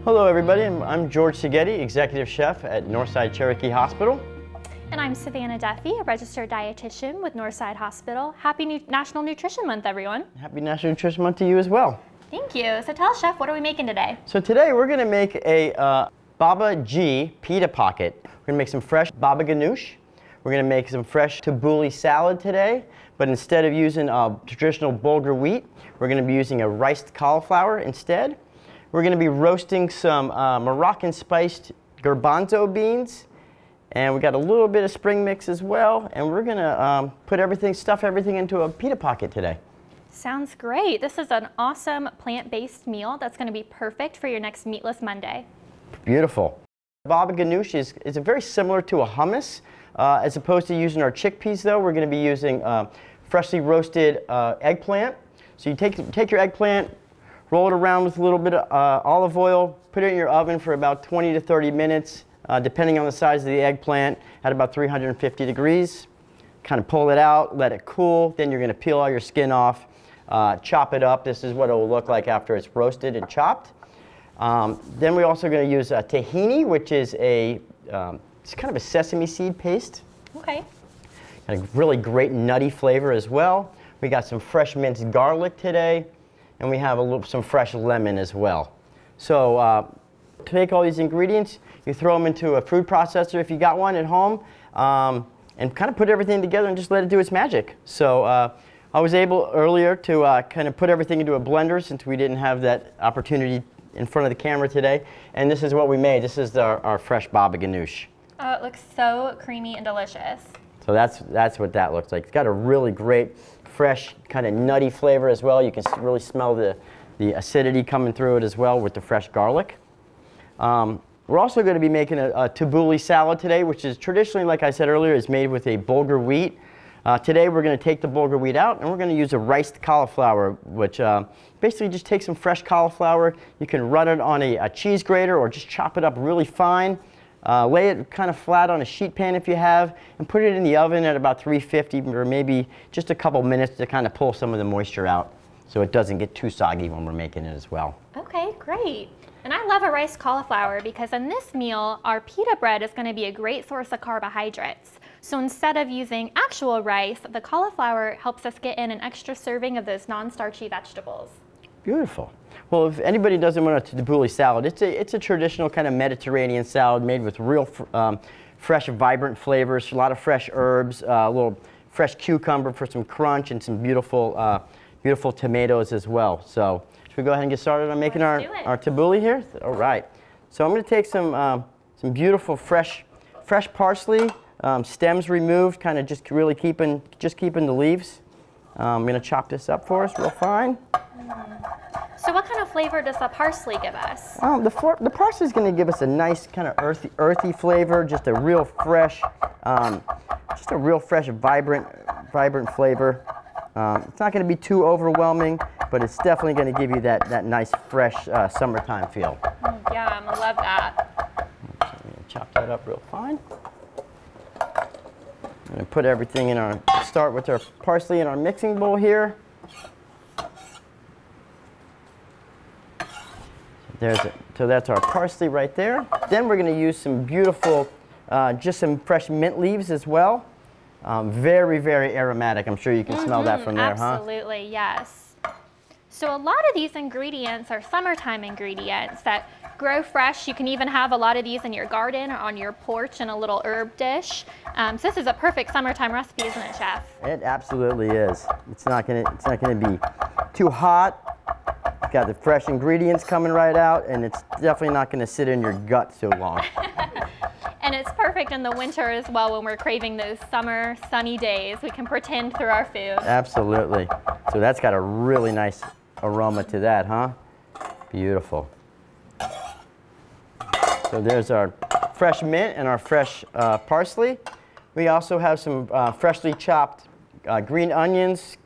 Hello everybody, I'm George Seghetti, Executive Chef at Northside Cherokee Hospital. And I'm Savannah Duffy, a registered dietitian with Northside Hospital. Happy National Nutrition Month, everyone. Happy National Nutrition Month to you as well. Thank you. So tell us, Chef, what are we making today? So today we're going to make a Baba G Pita Pocket. We're going to make some fresh Baba Ghanoush. We're going to make some fresh tabbouleh salad today, but instead of using traditional bulgur wheat, we're going to be using a riced cauliflower instead. We're going to be roasting some Moroccan spiced garbanzo beans, and we got a little bit of spring mix as well, and we're going to stuff everything into a pita pocket today. Sounds great. This is an awesome plant-based meal that's going to be perfect for your next Meatless Monday. Beautiful. Baba Ghanoush is very similar to a hummus. As opposed to using our chickpeas though, we're going to be using freshly roasted eggplant. So you take your eggplant, roll it around with a little bit of olive oil, put it in your oven for about 20 to 30 minutes, depending on the size of the eggplant, at about 350 degrees. Kind of pull it out, let it cool, then you're going to peel all your skin off, chop it up. This is what it will look like after it's roasted and chopped. Then we're also going to use tahini, which is it's kind of a sesame seed paste. Okay. Got a really great nutty flavor as well. We got some fresh minced garlic today, and we have some fresh lemon as well. So take all these ingredients, you throw them into a food processor if you got one at home, and kind of put everything together and just let it do its magic. So I was able earlier to kind of put everything into a blender since we didn't have that opportunity in front of the camera today, and this is what we made. This is our fresh Baba Ghanoush. Oh, it looks so creamy and delicious. So that's what that looks like. It's got a really great, fresh, kind of nutty flavor as well. You can really smell the acidity coming through it as well with the fresh garlic. We're also going to be making a tabbouleh salad today, which is traditionally, like I said earlier, is made with a bulgur wheat. Today we're going to take the bulgur wheat out and we're going to use a riced cauliflower, which basically just take some fresh cauliflower. You can run it on a cheese grater or just chop it up really fine. Lay it kind of flat on a sheet pan if you have, and put it in the oven at about 350 or maybe just a couple minutes to kind of pull some of the moisture out so it doesn't get too soggy when we're making it as well. Okay, great. And I love a riced cauliflower because in this meal, our pita bread is going to be a great source of carbohydrates. So instead of using actual rice, the cauliflower helps us get in an extra serving of those non-starchy vegetables. Beautiful. Well, if anybody doesn't want a tabbouleh salad, it's a traditional kind of Mediterranean salad made with real fresh, vibrant flavors, a lot of fresh herbs, a little fresh cucumber for some crunch, and some beautiful, beautiful tomatoes as well. So should we go ahead and get started on making our tabbouleh here? All right. So I'm going to take some beautiful fresh parsley, stems removed, kind of just really keeping the leaves. I'm going to chop this up for us real fine. So what kind of flavor does the parsley give us? The parsley is going to give us a nice kind of earthy flavor, just a real fresh, vibrant flavor. It's not going to be too overwhelming, but it's definitely going to give you that nice, fresh summertime feel. Yum, I love that. So I'm going to chop that up real fine. I'm going to put everything in start with our parsley in our mixing bowl here. So that's our parsley right there. Then we're going to use some beautiful, just some fresh mint leaves as well. Very, very aromatic. I'm sure you can smell that from there, huh? Absolutely, yes. So a lot of these ingredients are summertime ingredients that grow fresh. You can even have a lot of these in your garden or on your porch in a little herb dish. So this is a perfect summertime recipe, isn't it, Chef? It absolutely is. It's not gonna be too hot. Got the fresh ingredients coming right out, and it's definitely not going to sit in your gut so long. And it's perfect in the winter as well when we're craving those summer sunny days. We can pretend through our food. Absolutely. So that's got a really nice aroma to that, huh? Beautiful. So there's our fresh mint and our fresh parsley. We also have some freshly chopped green onions,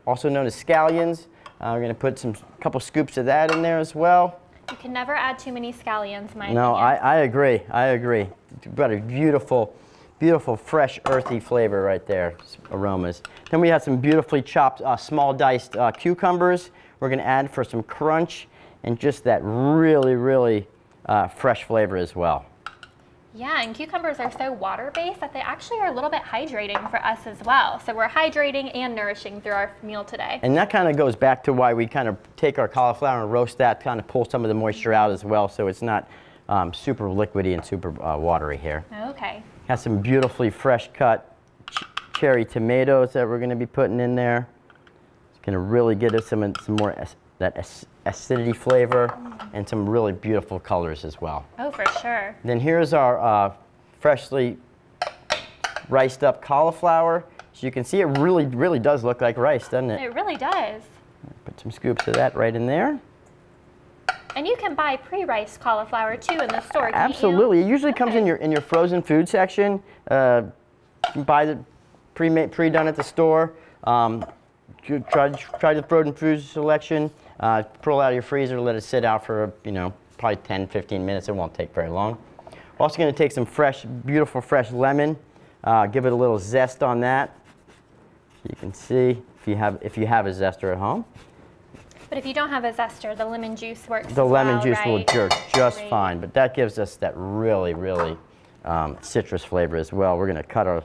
also known as scallions. We're going to put a couple scoops of that in there as well. You can never add too many scallions, my opinion. No, I agree. I agree. You've got a beautiful, beautiful, fresh, earthy flavor right there, aromas. Then we have some beautifully chopped, small diced cucumbers. We're going to add for some crunch and just that really, really fresh flavor as well. Yeah, and cucumbers are so water-based that they actually are a little bit hydrating for us as well. So we're hydrating and nourishing through our meal today. And that kind of goes back to why we kind of take our cauliflower and roast that, kind of pull some of the moisture out as well, so it's not super liquidy and super watery here. Okay. Has some beautifully fresh cut cherry tomatoes that we're going to be putting in there. It's going to really get us some more that acidity flavor and some really beautiful colors as well. Oh, for sure. Then here's our freshly riced up cauliflower. So you can see it really does look like rice, doesn't it? It really does. Put some scoops of that right in there. And you can buy pre-riced cauliflower too in the store. Absolutely. It usually comes in your frozen food section. You can buy the pre-done at the store. Try the frozen food selection. Pull out of your freezer, let it sit out for, probably 10-15 minutes. It won't take very long. We're also going to take some beautiful fresh lemon. Give it a little zest on that. You can see if you have a zester at home. But if you don't have a zester, the lemon juice works. The lemon juice right? will jerk just Great. fine, but that gives us that really citrus flavor as well. We're going to cut our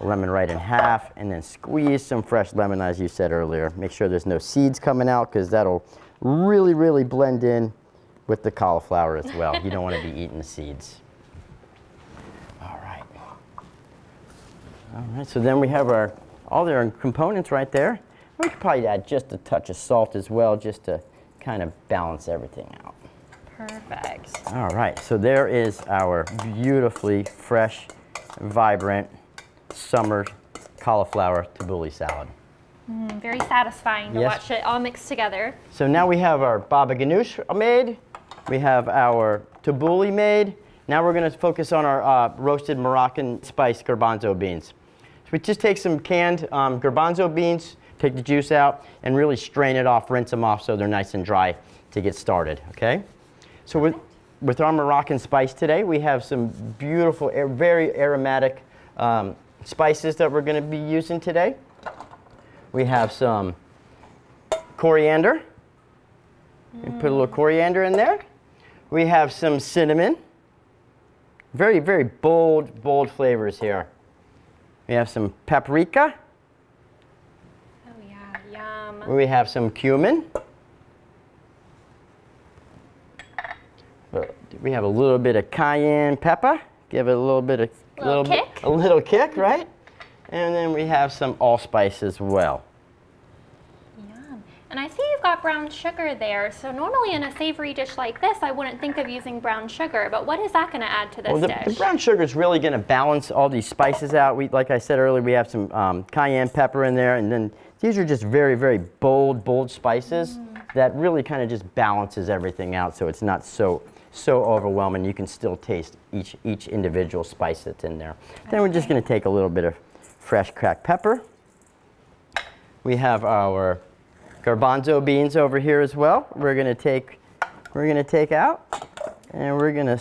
lemon right in half and then squeeze some fresh lemon, as you said earlier. Make sure there's no seeds coming out, because that'll really blend in with the cauliflower as well. You don't want to be eating the seeds. All right, so then we have all our components right there. We could probably add just a touch of salt as well, just to kind of balance everything out. Perfect. All right, so there is our beautifully fresh, vibrant summer cauliflower tabbouleh salad. Very satisfying to watch it all mixed together. So now we have our Baba Ghanoush made. We have our tabbouleh made. Now we're going to focus on our roasted Moroccan spiced garbanzo beans. So we just take some canned garbanzo beans, take the juice out, and really strain it off, rinse them off so they're nice and dry to get started, okay? So with our Moroccan spice today, we have some beautiful, very aromatic spices that we're going to be using today. We have some coriander. Put a little coriander in there. We have some cinnamon. Very bold flavors here. We have some paprika. Oh yeah, yum. We have some cumin. We have a little bit of cayenne pepper. Give it a little bit of a little kick, right? And then we have some allspice as well. Yum. And I see you've got brown sugar there. So normally in a savory dish like this, I wouldn't think of using brown sugar. But what is that going to add to this dish? The brown sugar is really going to balance all these spices out. Like I said earlier, we have some cayenne pepper in there, and then these are just very bold spices that really kind of just balances everything out, so it's not so overwhelming. You can still taste each individual spice that's in there. Then we're just going to take a little bit of fresh cracked pepper. We have our garbanzo beans over here as well. We're going to take out, and we're going to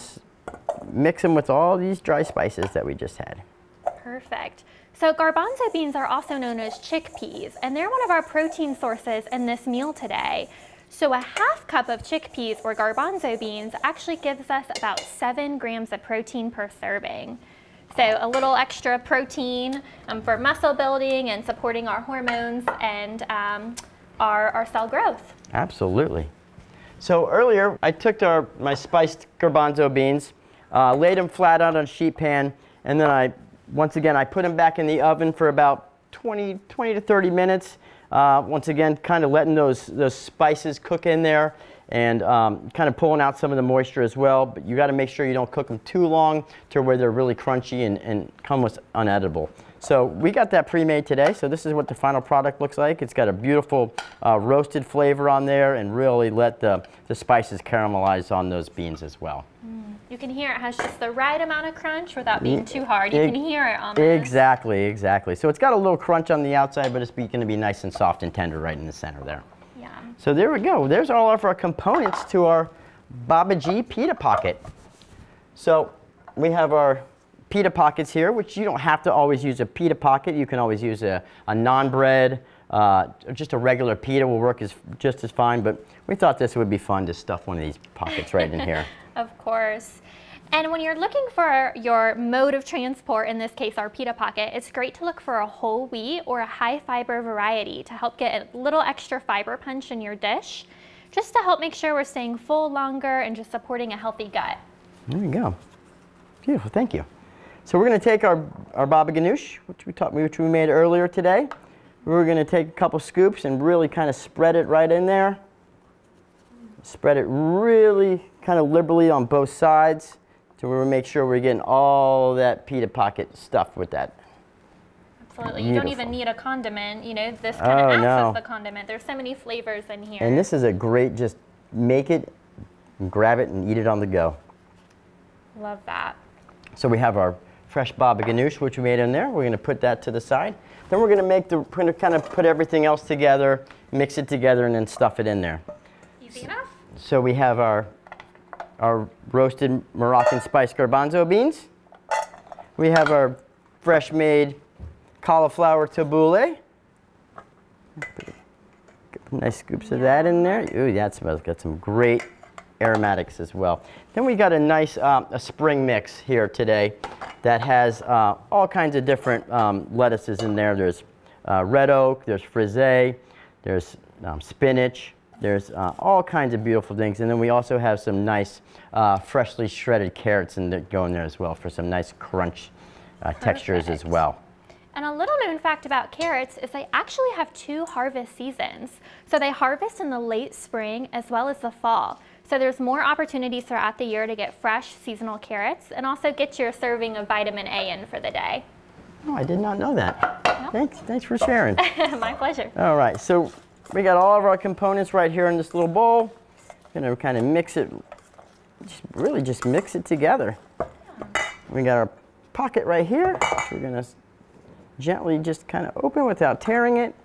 mix them with all these dry spices that we just had. Perfect. So garbanzo beans are also known as chickpeas, and they're one of our protein sources in this meal today. So a half cup of chickpeas or garbanzo beans actually gives us about 7 grams of protein per serving. So a little extra protein for muscle building and supporting our hormones and our cell growth. Absolutely. So earlier I took my spiced garbanzo beans, laid them flat out on a sheet pan, and then once again I put them back in the oven for about 20 to 30 minutes. Once again, kind of letting those spices cook in there and kind of pulling out some of the moisture as well. But you got to make sure you don't cook them too long to where they're really crunchy and almost unedible. So we got that pre-made today. So this is what the final product looks like. It's got a beautiful roasted flavor on there, and really let the spices caramelize on those beans as well. You can hear it has just the right amount of crunch without being too hard. You can hear it almost. Exactly. So it's got a little crunch on the outside, but it's going to be nice and soft and tender right in the center there. Yeah. So there we go. There's all of our components to our Baba G Pita Pocket. So we have our pita pockets here, which you don't have to always use a pita pocket. You can always use a non-bread. Just a regular pita will work just as fine, but we thought this would be fun to stuff one of these pockets right in here. Of course. And when you're looking for your mode of transport, in this case our pita pocket, it's great to look for a whole wheat or a high fiber variety to help get a little extra fiber punch in your dish, just to help make sure we're staying full longer and just supporting a healthy gut. There you go. Beautiful, thank you. So we're going to take our Baba Ghanoush, which we made earlier today. We're going to take a couple scoops and really kind of spread it right in there. Spread it really kind of liberally on both sides. So we're going to make sure we're getting all that pita pocket stuff with that. Absolutely. Beautiful. You don't even need a condiment. You know, this kind of acts as the condiment. There's so many flavors in here. And this is a great, just make it, and grab it, and eat it on the go. Love that. So we have our fresh Baba Ghanoush, which we made in there. We're going to put that to the side. Then we're going to kind of put everything else together, mix it together, and then stuff it in there. Easy enough? So we have our roasted Moroccan spiced garbanzo beans. We have our fresh made cauliflower tabbouleh. Nice scoops of that in there. Ooh, that smells. Got some great aromatics as well. Then we got a nice a spring mix here today that has all kinds of different lettuces in there. There's red oak, there's frisee, there's spinach, there's all kinds of beautiful things. And then we also have some nice freshly shredded carrots go in there as well for some nice crunch textures as well. And a little known fact about carrots is they actually have 2 harvest seasons. So they harvest in the late spring as well as the fall. So there's more opportunities throughout the year to get fresh seasonal carrots and also get your serving of vitamin A in for the day. Oh, I did not know that. Yep. Thanks for sharing. My pleasure. All right, so we got all of our components right here in this little bowl. Gonna kind of mix it, really just mix it together. We got our pocket right here. We're gonna gently just kind of open without tearing it.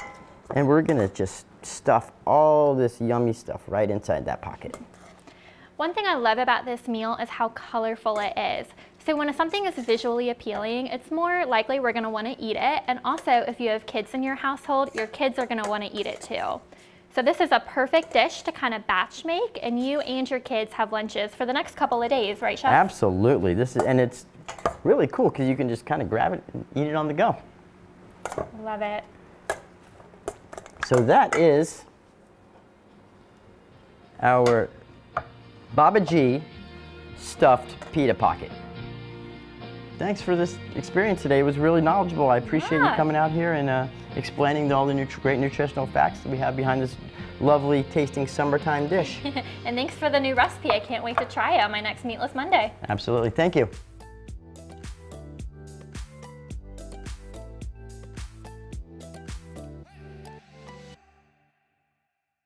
And we're gonna just stuff all this yummy stuff right inside that pocket. One thing I love about this meal is how colorful it is. So when something is visually appealing, it's more likely we're gonna wanna eat it. And also, if you have kids in your household, your kids are gonna wanna eat it too. So this is a perfect dish to kind of batch make, and you and your kids have lunches for the next couple of days, right, Chef? Absolutely. And it's really cool because you can just kind of grab it and eat it on the go. Love it. So that is our Baba G stuffed pita pocket. Thanks for this experience today. It was really knowledgeable. I appreciate you coming out here and explaining all the great nutritional facts that we have behind this lovely tasting summertime dish. And thanks for the new recipe. I can't wait to try it on my next Meatless Monday. Absolutely. Thank you.